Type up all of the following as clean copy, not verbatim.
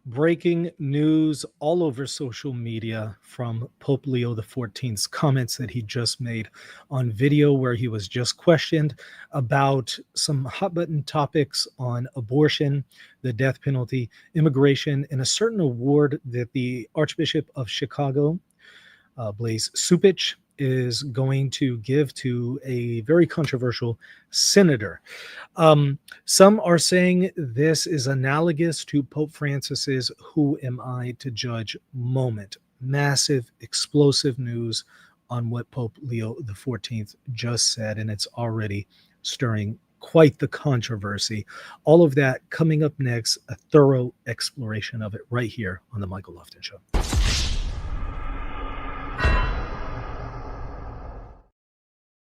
Breaking news all over social media from Pope Leo XIV's comments that he just made on video, where he was just questioned about some hot button topics on abortion, the death penalty, immigration, and a certain award that the Archbishop of Chicago, Blaise Supich, is going to give to a very controversial senator. Some are saying this is analogous to Pope Francis's "Who am I to judge" moment. Massive, explosive news on what Pope Leo XIV just said, and it's already stirring quite the controversy. All of that coming up next, a thorough exploration of it right here on The Michael Lofton Show.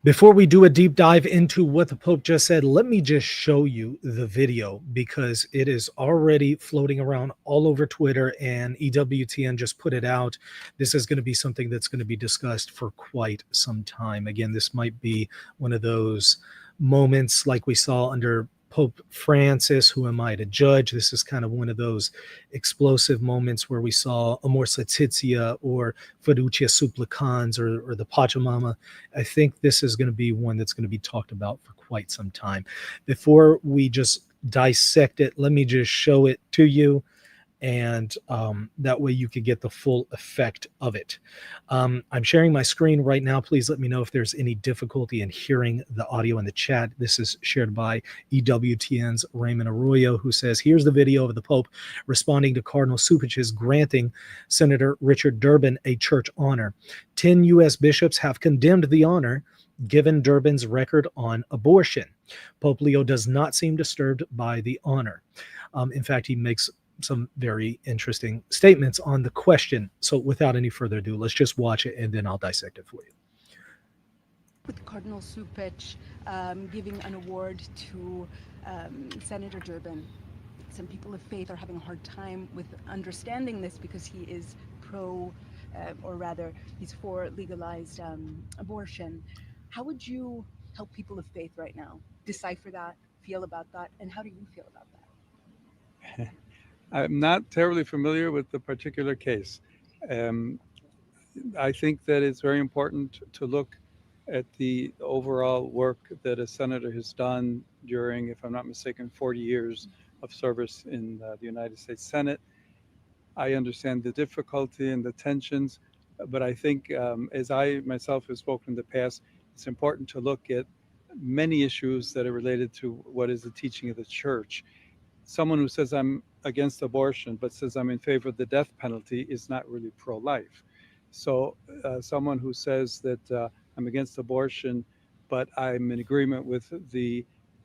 Before we do a deep dive into what the Pope just said, let me just show you the video because it is already floating around all over Twitter, and EWTN just put it out. This is going to be something that's going to be discussed for quite some time. Again, this might be one of those moments like we saw under Pope Francis, "Who am I to judge?" This is kind of one of those explosive moments where we saw Amor Laetitia or Fiducia Supplicans or the Pachamama. I think this is going to be one that's going to be talked about for quite some time. Before we just dissect it, let me just show it to you, and that way you could get the full effect of it. I'm sharing my screen right now. Please let me know if there's any difficulty in hearing the audio in the chat. This is shared by EWTN's Raymond Arroyo, who says, here's the video of the Pope responding to Cardinal Supich's granting Senator Richard Durbin a church honor. 10 U.S. bishops have condemned the honor given Durbin's record on abortion. Pope Leo does not seem disturbed by the honor. In fact, he makes some very interesting statements on the question. So without any further ado, let's just watch it and then I'll dissect it for you. With Cardinal Supich giving an award to Senator Durbin, some people of faith are having a hard time with understanding this because he is he's for legalized abortion. How would you help people of faith right now decipher that, feel about that, and how do you feel about that? I'm not terribly familiar with the particular case. I think that it's very important to look at the overall work that a senator has done during, if I'm not mistaken, 40 years of service in the United States Senate. I understand the difficulty and the tensions, but I think as I myself have spoken in the past, it's important to look at many issues that are related to what is the teaching of the church. Someone who says I'm against abortion but says I'm in favor of the death penalty is not really pro-life. So someone who says that I'm against abortion but I'm in agreement with the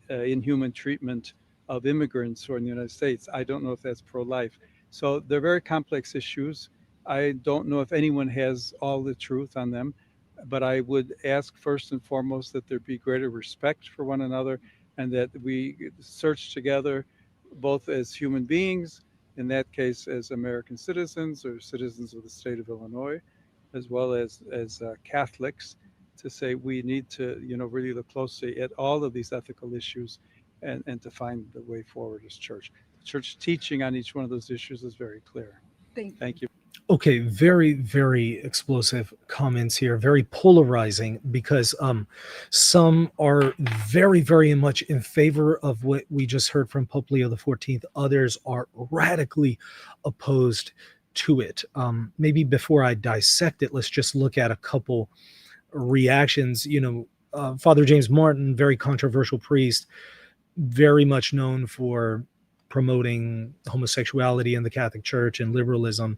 inhuman treatment of immigrants who are in the United States, I don't know if that's pro-life. So they're very complex issues. I don't know if anyone has all the truth on them, but I would ask first and foremost that there be greater respect for one another and that we search together both as human beings, in that case as American citizens or citizens of the state of Illinois, as well as Catholics, to say we need to really look closely at all of these ethical issues and to find the way forward as church. The church teaching on each one of those issues is very clear. Thank you. Okay, very, very explosive comments here, very polarizing, because some are very, very much in favor of what we just heard from Pope Leo XIV. Others are radically opposed to it. Maybe before I dissect it, let's just look at a couple reactions. Father James Martin, very controversial priest, very much known for promoting homosexuality in the Catholic Church and liberalism.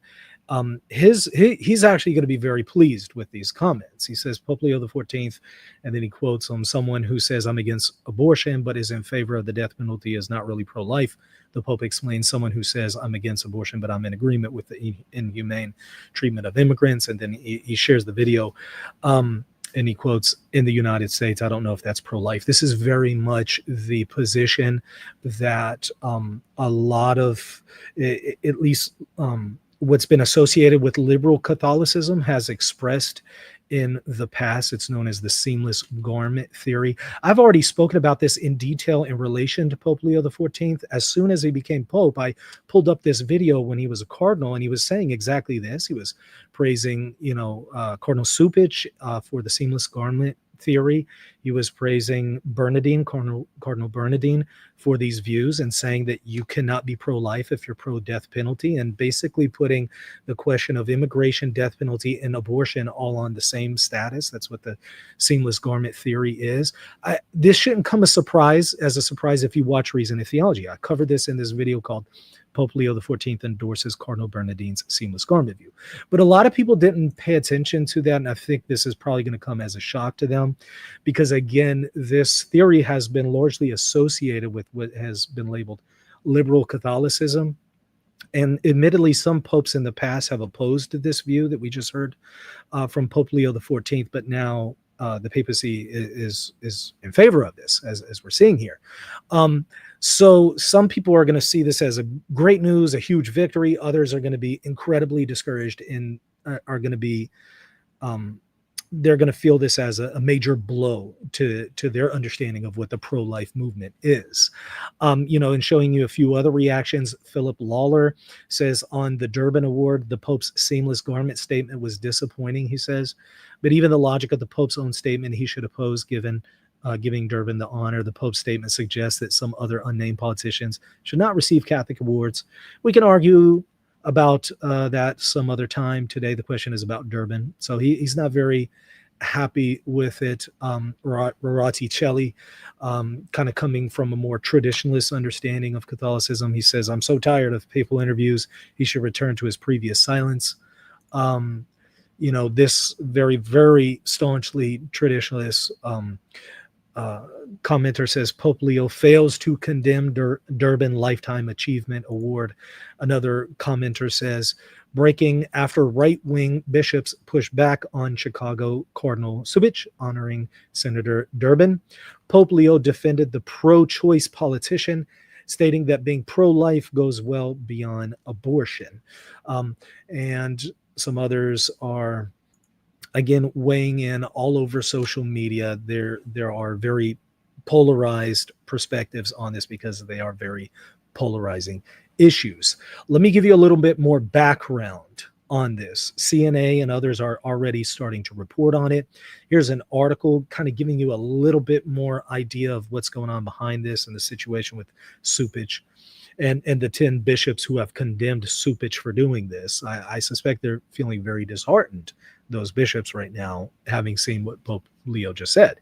He's actually going to be very pleased with these comments. He says Pope Leo XIV, and then he quotes someone who says I'm against abortion but is in favor of the death penalty is not really pro-life. The Pope explains someone who says I'm against abortion but I'm in agreement with the inhumane treatment of immigrants, and then he shares the video. And he quotes, in the United States, I don't know if that's pro-life. This is very much the position that a lot of, at least what's been associated with liberal Catholicism, has expressed in the past. It's known as the seamless garment theory. I've already spoken about this in detail in relation to Pope Leo XIV. As soon as he became Pope, I pulled up this video when he was a cardinal, and he was saying exactly this. He was praising, Cardinal Supich for the seamless garment theory. He was praising Bernardine, Cardinal Bernardine, for these views, and saying that you cannot be pro-life if you're pro-death penalty, and basically putting the question of immigration, death penalty, and abortion all on the same status. That's what the seamless garment theory is. This shouldn't come as a surprise if you watch Reason and Theology. I covered this in this video called Pope Leo XIV endorses Cardinal Bernardine's seamless garment view. But a lot of people didn't pay attention to that, and I think this is probably going to come as a shock to them, because again, this theory has been largely associated with what has been labeled liberal Catholicism. And admittedly, some popes in the past have opposed this view that we just heard from Pope Leo XIV, but now the papacy is in favor of this, as we're seeing here. So some people are going to see this as a great news, a huge victory. Others are going to be incredibly discouraged and are going to be, they're going to feel this as a major blow to their understanding of what the pro-life movement is. And showing you a few other reactions, Philip Lawler says on the Durbin Award, the Pope's seamless garment statement was disappointing, he says. But even the logic of the Pope's own statement he should oppose giving Durbin the honor. The Pope's statement suggests that some other unnamed politicians should not receive Catholic awards. We can argue about that some other time. Today, the question is about Durbin. So he's not very happy with it. Roraticelli, kind of coming from a more traditionalist understanding of Catholicism, he says, I'm so tired of papal interviews. He should return to his previous silence. This very, very staunchly traditionalist commenter says Pope Leo fails to condemn Durbin Lifetime Achievement Award. Another commenter says, breaking after right-wing bishops push back on Chicago Cardinal Supich honoring Senator Durbin. Pope Leo defended the pro-choice politician, stating that being pro-life goes well beyond abortion. And some others are, again, weighing in all over social media. There are very polarized perspectives on this because they are very polarizing issues. Let me give you a little bit more background on this. CNA and others are already starting to report on it. Here's an article kind of giving you a little bit more idea of what's going on behind this and the situation with Supich and the 10 bishops who have condemned Supich for doing this. I suspect they're feeling very disheartened, those bishops right now, having seen what Pope Leo just said.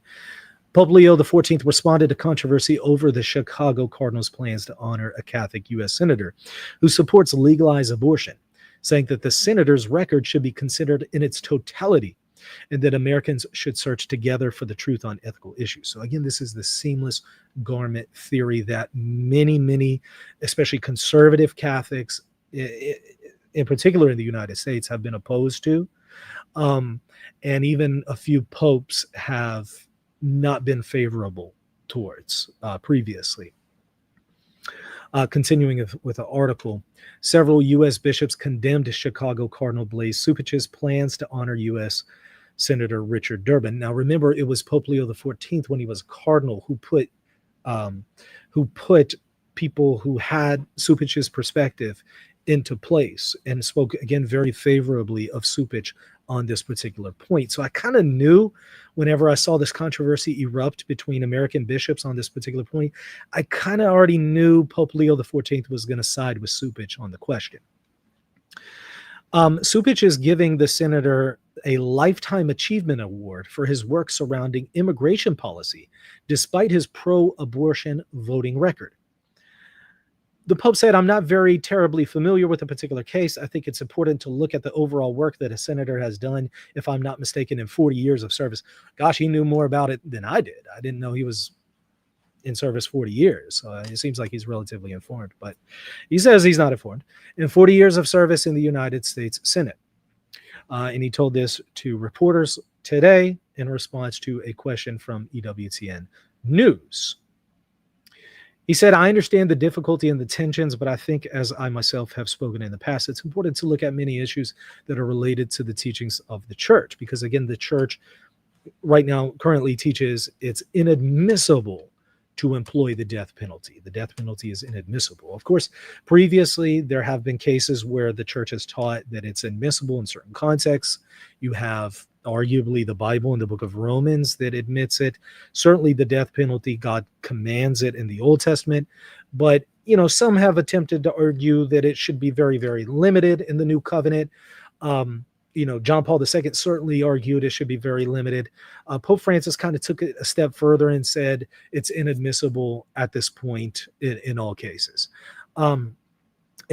Pope Leo XIV responded to controversy over the Chicago Cardinals' plans to honor a Catholic U.S. senator who supports legalized abortion, saying that the senator's record should be considered in its totality and that Americans should search together for the truth on ethical issues. So again, this is the seamless garment theory that many, especially conservative Catholics, in particular in the United States, have been opposed to. And even a few popes have not been favorable towards previously. Continuing with the article, several U.S. bishops condemned Chicago Cardinal Blaise Supich's plans to honor U.S. Senator Richard Durbin. Now, remember, it was Pope Leo XIV, when he was cardinal, who put people who had Supich's perspective into place and spoke, again, very favorably of Supich on this particular point. So I kind of knew whenever I saw this controversy erupt between American bishops on this particular point, I kind of already knew Pope Leo XIV was going to side with Supich on the question. Supich is giving the senator a Lifetime Achievement Award for his work surrounding immigration policy, despite his pro-abortion voting record. The Pope said, I'm not very terribly familiar with a particular case. I think it's important to look at the overall work that a senator has done, if I'm not mistaken, in 40 years of service. Gosh, he knew more about it than I did. I didn't know he was in service 40 years. It seems like he's relatively informed, but he says he's not informed. In 40 years of service in the United States Senate. And he told this to reporters today in response to a question from EWTN News. He said, I understand the difficulty and the tensions, but I think, as I myself have spoken in the past, it's important to look at many issues that are related to the teachings of the church. Because again, the church right now currently teaches it's inadmissible to employ the death penalty. The death penalty is inadmissible. Of course, previously there have been cases where the church has taught that it's admissible in certain contexts. You have arguably the Bible in the book of Romans that admits it. Certainly the death penalty, God commands it in the Old Testament, but some have attempted to argue that it should be very, very limited in the New Covenant. John Paul II certainly argued it should be very limited. Pope Francis kind of took it a step further and said it's inadmissible at this point in all cases. And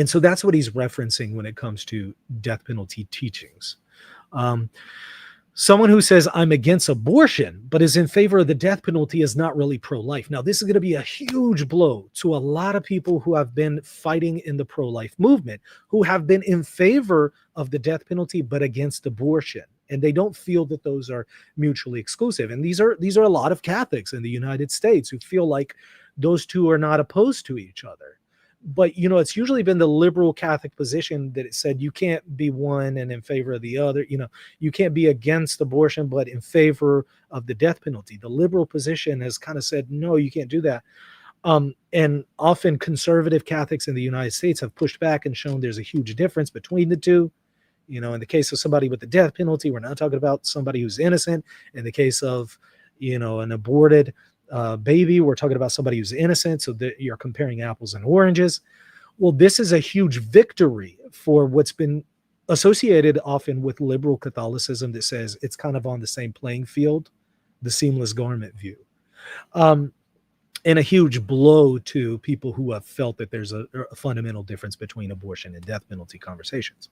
so that's what he's referencing when it comes to death penalty teachings. Someone who says, I'm against abortion, but is in favor of the death penalty is not really pro-life. Now, this is going to be a huge blow to a lot of people who have been fighting in the pro-life movement, who have been in favor of the death penalty, but against abortion. And they don't feel that those are mutually exclusive. And these are a lot of Catholics in the United States who feel like those two are not opposed to each other. But, it's usually been the liberal Catholic position that it said you can't be one and in favor of the other. You can't be against abortion, but in favor of the death penalty. The liberal position has kind of said, no, you can't do that. And often conservative Catholics in the United States have pushed back and shown there's a huge difference between the two. In the case of somebody with the death penalty, we're not talking about somebody who's innocent. In the case of, an aborted baby, we're talking about somebody who's innocent, so that you're comparing apples and oranges. Well, this is a huge victory for what's been associated often with liberal Catholicism that says it's kind of on the same playing field, the seamless garment view, and a huge blow to people who have felt that there's a fundamental difference between abortion and death penalty conversations.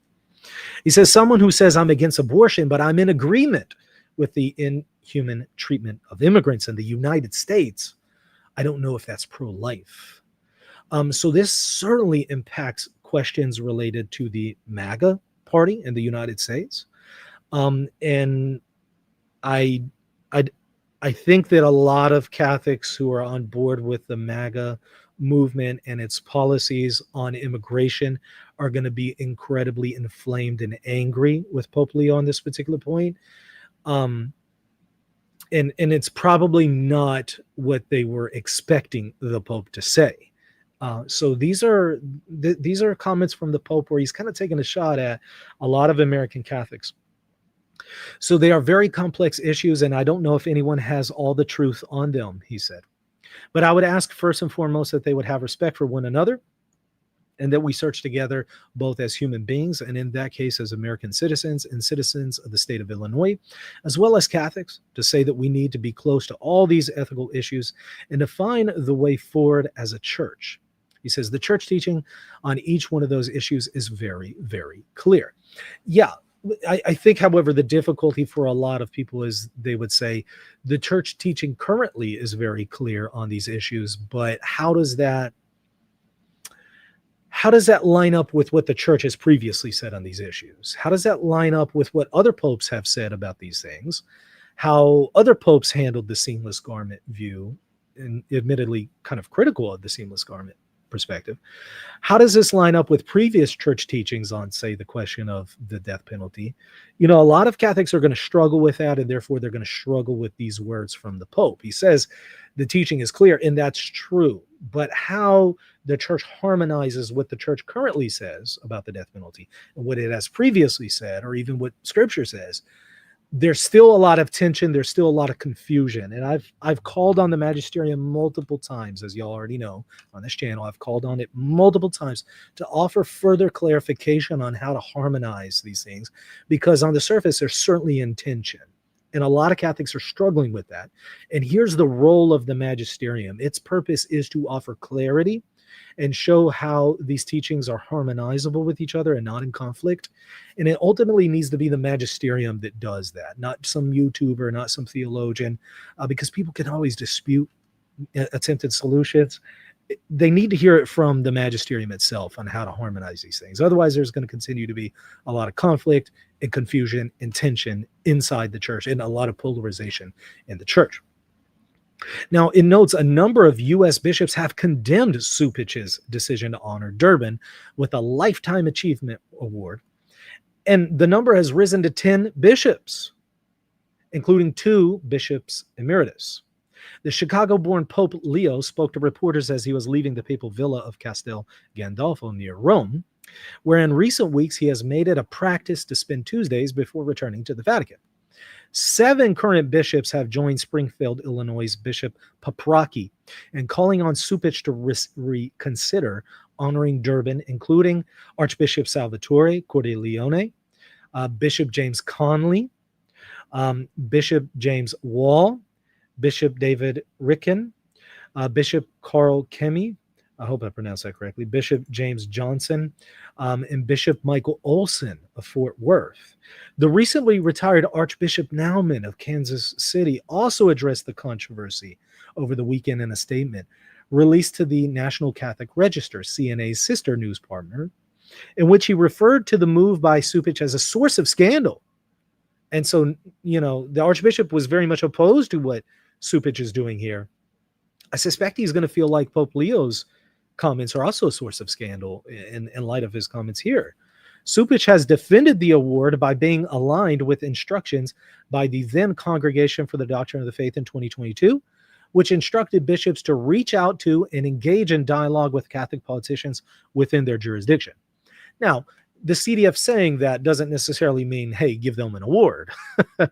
He says, someone who says I'm against abortion, but I'm in agreement with the inhuman treatment of immigrants in the United States, I don't know if that's pro-life. So this certainly impacts questions related to the MAGA party in the United States. And I think that a lot of Catholics who are on board with the MAGA movement and its policies on immigration are going to be incredibly inflamed and angry with Pope Leo on this particular point. And it's probably not what they were expecting the Pope to say. So these are comments from the Pope where he's kind of taking a shot at a lot of American Catholics. So they are very complex issues, and I don't know if anyone has all the truth on them, he said. But I would ask first and foremost that they would have respect for one another, and that we search together both as human beings, and in that case as American citizens and citizens of the state of Illinois, as well as Catholics, to say that we need to be close to all these ethical issues and to find the way forward as a church. He says the church teaching on each one of those issues is very, very clear. Yeah, I think, however, the difficulty for a lot of people is they would say the church teaching currently is very clear on these issues, but how does that line up with what the church has previously said on these issues? How does that line up with what other popes have said about these things? How other popes handled the seamless garment view, and admittedly kind of critical of the seamless garment perspective? How does this line up with previous church teachings on, say, the question of the death penalty? A lot of Catholics are going to struggle with that, and therefore they're going to struggle with these words from the Pope. He says the teaching is clear, and that's true. But how the church harmonizes what the church currently says about the death penalty and what it has previously said, or even what Scripture says, there's still a lot of tension. There's still a lot of confusion. And I've called on the magisterium multiple times, as y'all already know on this channel. I've called on it multiple times to offer further clarification on how to harmonize these things, because on the surface, there's certainly in tension. And a lot of Catholics are struggling with that. And here's the role of the magisterium. Its purpose is to offer clarity and show how these teachings are harmonizable with each other and not in conflict. And it ultimately needs to be the magisterium that does that, not some YouTuber, not some theologian, because people can always dispute attempted solutions. They need to hear it from the magisterium itself on how to harmonize these things. Otherwise, there's going to continue to be a lot of conflict and confusion and tension inside the church, and a lot of polarization in the church. Now, it notes a number of U.S. bishops have condemned Supich's decision to honor Durbin with a Lifetime Achievement Award, and the number has risen to 10 bishops, including 2 bishops emeritus. The Chicago-born Pope Leo spoke to reporters as he was leaving the papal villa of Castel Gandolfo near Rome, where in recent weeks he has made it a practice to spend Tuesdays before returning to the Vatican. 7 current bishops have joined Springfield, Illinois' Bishop Paprocki in calling on Supich to reconsider honoring Durbin, including Archbishop Salvatore Cordileone, Bishop James Conley, Bishop James Wall, Bishop David Ricken, Bishop Carl Kemi, I hope I pronounced that correctly, Bishop James Johnson, and Bishop Michael Olson of Fort Worth. The recently retired Archbishop Naumann of Kansas City also addressed the controversy over the weekend in a statement released to the National Catholic Register, CNA's sister news partner, in which he referred to the move by Supich as a source of scandal. And so, the Archbishop was very much opposed to what Supich is doing here. I suspect he's going to feel like Pope Leo's comments are also a source of scandal in light of his comments here. Supich has defended the award by being aligned with instructions by the then Congregation for the Doctrine of the Faith in 2022, which instructed bishops to reach out to and engage in dialogue with Catholic politicians within their jurisdiction. Now, the CDF saying that doesn't necessarily mean, hey, give them an award,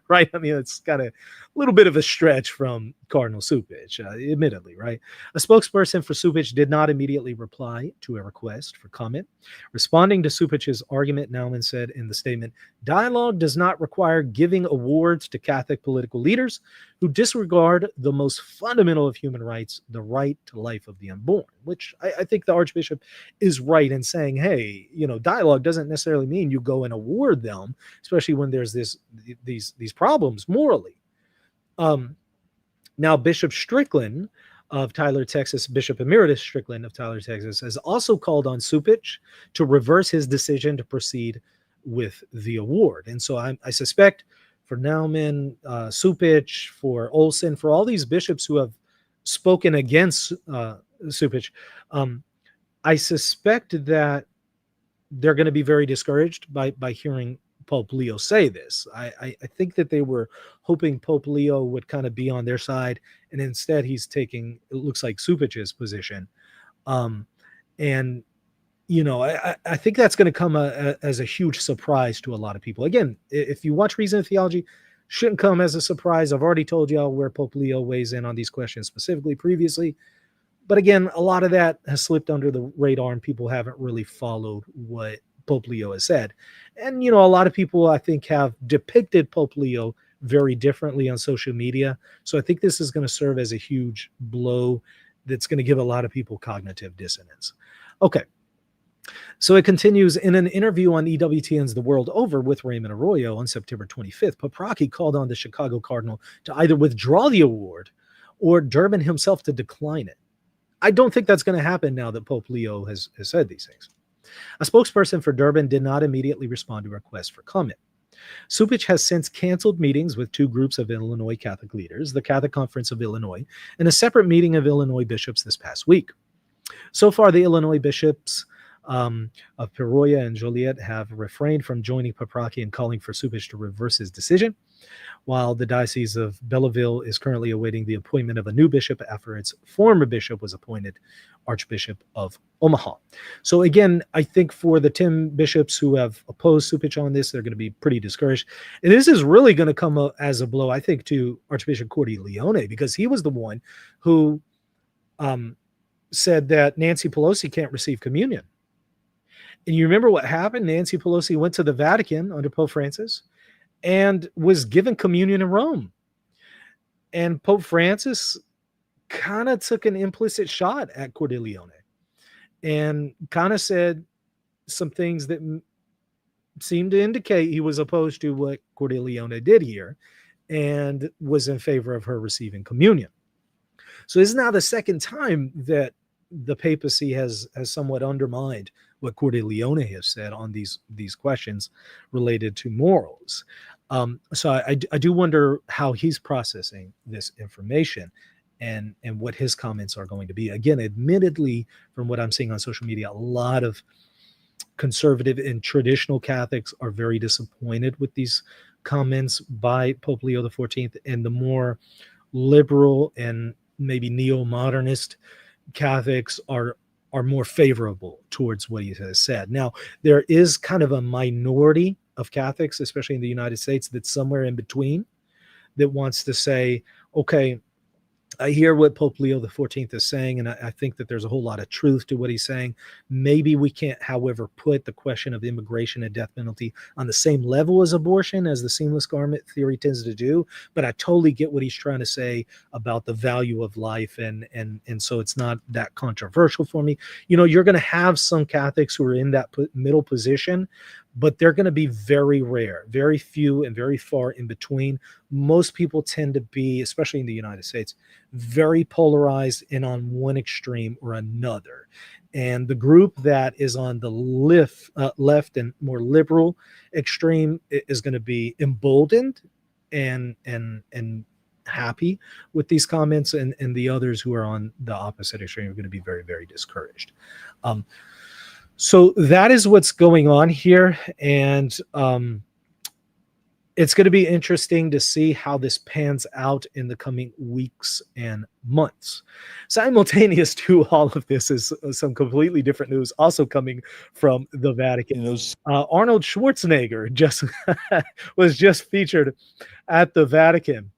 right? I mean, it's got a little bit of a stretch from Cardinal Supich, admittedly, right? A spokesperson for Supich did not immediately reply to a request for comment. Responding to Supich's argument, Naumann said in the statement, dialogue does not require giving awards to Catholic political leaders who disregard the most fundamental of human rights, the right to life of the unborn, which I think the Archbishop is right in saying, hey, dialogue doesn't necessarily mean you go and award them, especially when there's these problems morally. Now, Bishop Strickland of Tyler, Texas, Bishop Emeritus Strickland of Tyler, Texas, has also called on Supich to reverse his decision to proceed with the award. And so I suspect for Naumann, Supich, for Olson, for all these bishops who have spoken against Supich, I suspect that they're going to be very discouraged by hearing Pope Leo say this. I think that they were hoping Pope Leo would kind of be on their side, and instead he's taking, it looks like, Supich's position. And, I think that's going to come as a huge surprise to a lot of people. Again, if you watch Reason and Theology, shouldn't come as a surprise. I've already told y'all where Pope Leo weighs in on these questions specifically previously. But again, a lot of that has slipped under the radar and people haven't really followed what Pope Leo has said. And, a lot of people, I think, have depicted Pope Leo very differently on social media. So I think this is going to serve as a huge blow that's going to give a lot of people cognitive dissonance. Okay. So it continues. In an interview on EWTN's The World Over with Raymond Arroyo on September 25th, Paprocki called on the Chicago Cardinal to either withdraw the award or Durbin himself to decline it. I don't think that's going to happen now that Pope Leo has said these things. A spokesperson for Durbin did not immediately respond to requests for comment. Supich has since canceled meetings with 2 groups of Illinois Catholic leaders, the Catholic Conference of Illinois, and a separate meeting of Illinois bishops this past week. So far, the Illinois bishops of Peoria and Joliet have refrained from joining Paprocki and calling for Supich to reverse his decision, while the Diocese of Belleville is currently awaiting the appointment of a new bishop after its former bishop was appointed Archbishop of Omaha. So again, I think for the 10 bishops who have opposed Supich on this, they're going to be pretty discouraged. And this is really going to come as a blow, I think, to Archbishop Cordileone, because he was the one who said that Nancy Pelosi can't receive communion. And you remember what happened? Nancy Pelosi went to the Vatican under Pope Francis and was given communion in Rome. And Pope Francis kind of took an implicit shot at Cordileone and kind of said some things that seemed to indicate he was opposed to what Cordileone did here and was in favor of her receiving communion. So this is now the second time that the papacy has somewhat undermined what Cordileone has said on these questions related to morals. So I do wonder how he's processing this information. and what his comments are going to be. Again, admittedly, from what I'm seeing on social media, a lot of conservative and traditional Catholics are very disappointed with these comments by Pope Leo XIV, and the more liberal and maybe neo-modernist Catholics are more favorable towards what he has said. Now, there is kind of a minority of Catholics, especially in the United States, that's somewhere in between, that wants to say, okay, I hear what Pope Leo XIV is saying, and I think that there's a whole lot of truth to what he's saying. Maybe we can't, however, put the question of immigration and death penalty on the same level as abortion, as the seamless garment theory tends to do. But I totally get what he's trying to say about the value of life, and so it's not that controversial for me. You know, you're going to have some Catholics who are in that middle position, but they're going to be very rare, very few, and very far in between. Most people tend to be, especially in the United States, very polarized and on one extreme or another. And the group that is on the left and more liberal extreme is going to be emboldened and happy with these comments, and the others who are on the opposite extreme are going to be very, very discouraged. So that is what's going on here. And it's going to be interesting to see how this pans out in the coming weeks and months. Simultaneous to all of this is some completely different news also coming from the Vatican. Arnold Schwarzenegger was just featured at the Vatican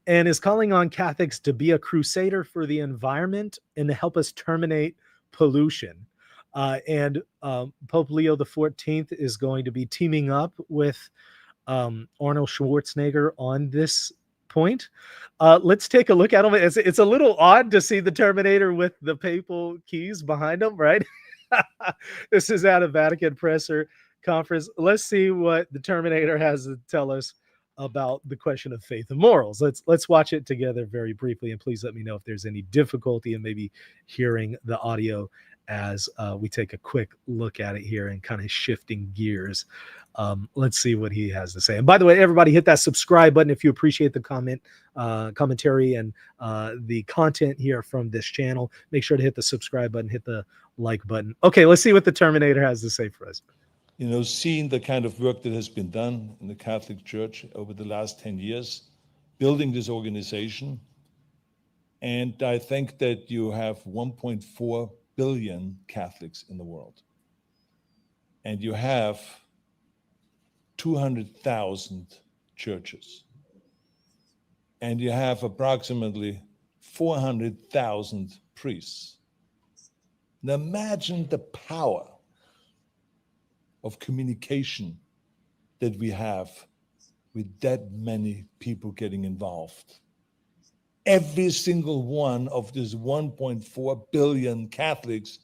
and is calling on Catholics to be a crusader for the environment and to help us terminate pollution. And Pope Leo XIV is going to be teaming up with Arnold Schwarzenegger on this point. Let's take a look at him. It's a little odd to see the Terminator with the papal keys behind him, right? This is at a Vatican presser conference. Let's see what the Terminator has to tell us about the question of faith and morals. Let's watch it together very briefly, and please let me know if there's any difficulty in maybe hearing the audio as we take a quick look at it here and kind of shifting gears. Let's see what he has to say. And by the way, everybody hit that subscribe button if you appreciate the commentary and the content here from this channel. Make sure to hit the subscribe button, hit the like button. Okay, let's see what the Terminator has to say for us. You know, seeing the kind of work that has been done in the Catholic Church over the last 10 years, building this organization. And I think that you have 1.4 billion Catholics in the world. And you have 200,000 churches. And you have approximately 400,000 priests. Now imagine the power of communication that we have with that many people getting involved. Every single one of these 1.4 billion Catholics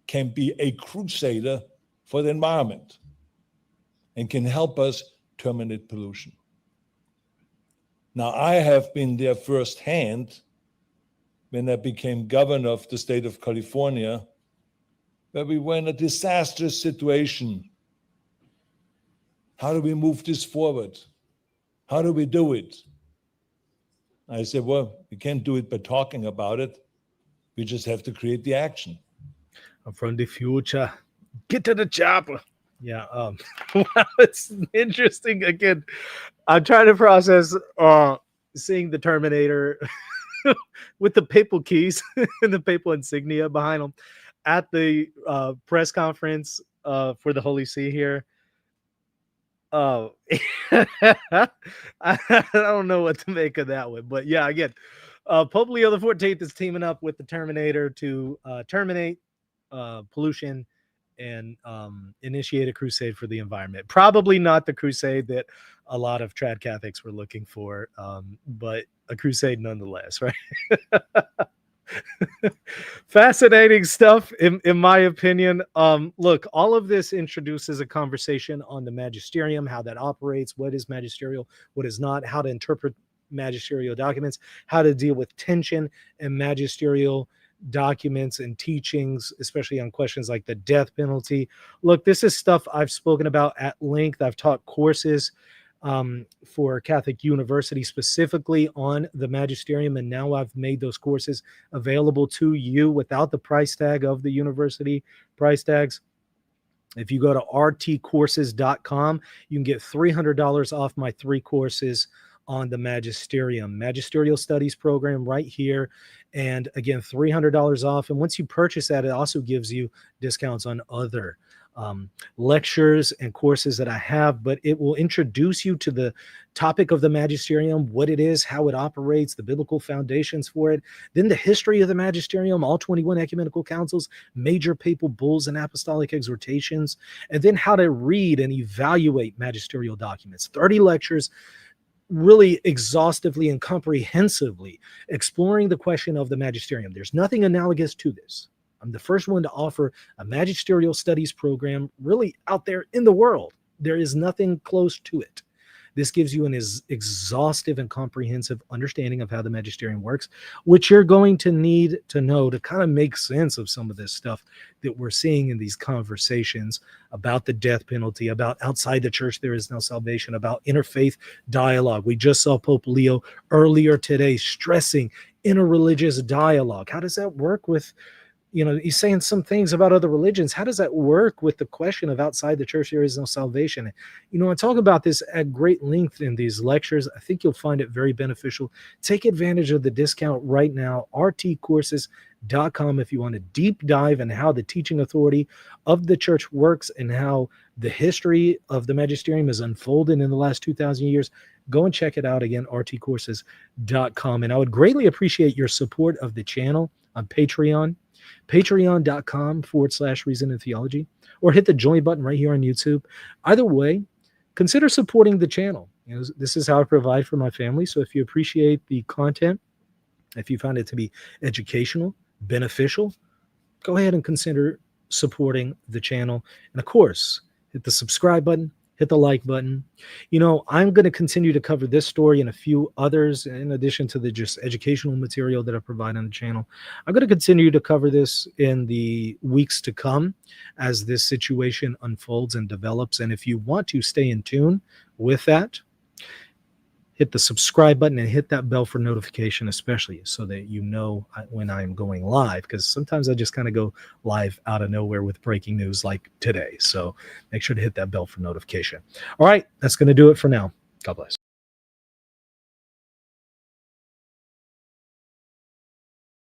can be a crusader for the environment and can help us terminate pollution. Now, I have been there firsthand when I became governor of the state of California, where we were in a disastrous situation. How do we move this forward? How do we do it? I said, well, we can't do it by talking about it. We just have to create the action. I'm from the future. Get to the chopper. Yeah. It's interesting. Again, I'm trying to process seeing the Terminator with the papal keys and the papal insignia behind him at the press conference for the Holy See here. Oh, I don't know what to make of that one, but yeah, again, Pope Leo XIV is teaming up with the Terminator to terminate pollution and initiate a crusade for the environment. Probably not the crusade that a lot of trad Catholics were looking for, but a crusade nonetheless, right? Fascinating stuff, in my opinion. Look, all of this introduces a conversation on the magisterium, how that operates, what is magisterial, what is not, how to interpret magisterial documents, how to deal with tension in magisterial documents and teachings, especially on questions like the death penalty. Look, this is stuff I've spoken about at length. I've taught courses for Catholic University, specifically on the magisterium. And now I've made those courses available to you without the price tag of the university price tags. If you go to rtcourses.com, you can get $300 off my 3 courses on the magisterium, magisterial studies program right here. And again, $300 off. And once you purchase that, it also gives you discounts on other lectures and courses that I have, but it will introduce you to the topic of the magisterium, what it is, how it operates, the biblical foundations for it, then the history of the magisterium, all 21 ecumenical councils, major papal bulls and apostolic exhortations, and then how to read and evaluate magisterial documents. 30 lectures, really exhaustively and comprehensively exploring the question of the magisterium. There's nothing analogous to this. I'm the first one to offer a magisterial studies program really out there in the world. There is nothing close to it. This gives you an exhaustive and comprehensive understanding of how the magisterium works, which you're going to need to know to kind of make sense of some of this stuff that we're seeing in these conversations about the death penalty, about outside the church there is no salvation, about interfaith dialogue. We just saw Pope Leo earlier today stressing interreligious dialogue. How does that work with, he's saying some things about other religions. How does that work with the question of outside the church there is no salvation? I talk about this at great length in these lectures. I think you'll find it very beneficial. Take advantage of the discount right now, rtcourses.com, if you want a deep dive in how the teaching authority of the church works and how the history of the magisterium has unfolded in the last 2,000 years. Go and check it out again, rtcourses.com. And I would greatly appreciate your support of the channel on Patreon. Patreon.com/Reason and Theology, or hit the join button right here on YouTube. Either way, consider supporting the channel. This is how I provide for my family. So if you appreciate the content, if you find it to be educational, beneficial, go ahead and consider supporting the channel. And of course, hit the subscribe button, hit the like button. I'm going to continue to cover this story and a few others in addition to the just educational material that I provide on the channel. I'm going to continue to cover this in the weeks to come as this situation unfolds and develops. And if you want to stay in tune with that, hit the subscribe button and hit that bell for notification, especially so that you know when I'm going live, because sometimes I just kind of go live out of nowhere with breaking news like today. So make sure to hit that bell for notification. All right, that's going to do it for now. God bless.